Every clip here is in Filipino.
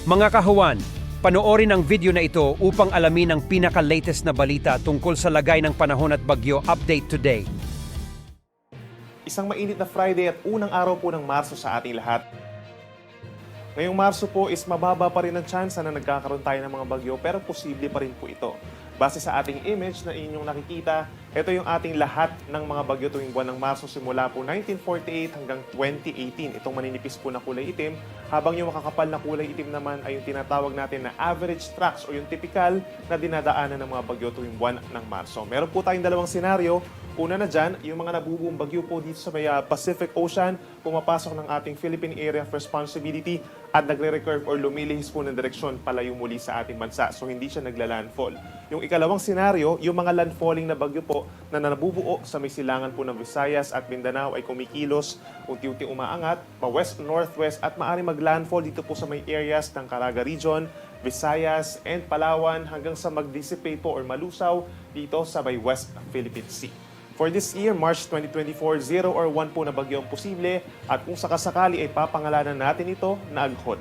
Mga kahuwan, panoorin ang video na ito upang alamin ang pinaka-latest na balita tungkol sa lagay ng panahon at bagyo update today. Isang mainit na Friday at unang araw po ng Marso sa ating lahat. Ngayong Marso po is mababa pa rin ang tsansa na nagkakaroon tayo ng mga bagyo pero posible pa rin po ito. Base sa ating image na inyong nakikita, ito yung ating lahat ng mga bagyo tuwing buwan ng Marso simula po 1948 hanggang 2018. Itong maninipis po na kulay itim, habang yung makakapal na kulay itim naman ay yung tinatawag natin na average tracks o yung typical na dinadaanan ng mga bagyo tuwing buwan ng Marso. Meron po tayong dalawang senaryo. Una na dyan, yung mga nabubuong bagyo po dito sa may Pacific Ocean, pumapasok ng ating Philippine Area of Responsibility at nagre-recurve or lumilihis po ng direksyon palayo muli sa ating bansa. So hindi siya nagla-landfall. Yung ikalawang senaryo, yung mga landfalling na bagyo po na nabubuo sa may silangan po ng Visayas at Mindanao ay kumikilos, unti-unti umaangat, pa-west-northwest at maaaring mag-landfall dito po sa may areas ng Caraga Region, Visayas and Palawan hanggang sa mag-dissipate po or malusaw dito sa may West Philippine Sea. For this year, March 2024, 0 or 1 po na bagyo ang posible at kung sakasakali ay papangalanan natin ito na Aghod.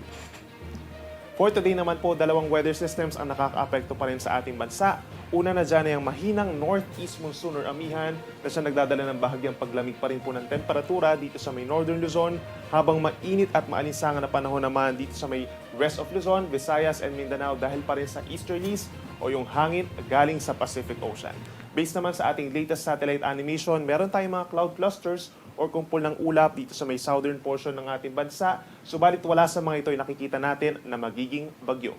For today naman po, dalawang weather systems ang nakaka-apekto pa rin sa ating bansa. Una na dyan ay ang mahinang northeast monsoon or amihan na siya nagdadala ng bahagyang paglamig pa rin po ng temperatura dito sa may northern Luzon, habang mainit at maalinsangan na panahon naman dito sa may rest of Luzon, Visayas and Mindanao dahil pa rin sa easterlies o yung hangin galing sa Pacific Ocean. Based naman sa ating latest satellite animation, meron tayong mga cloud clusters or kumpol ng ulap dito sa may southern portion ng ating bansa. Subalit wala sa mga ito ay nakikita natin na magiging bagyo.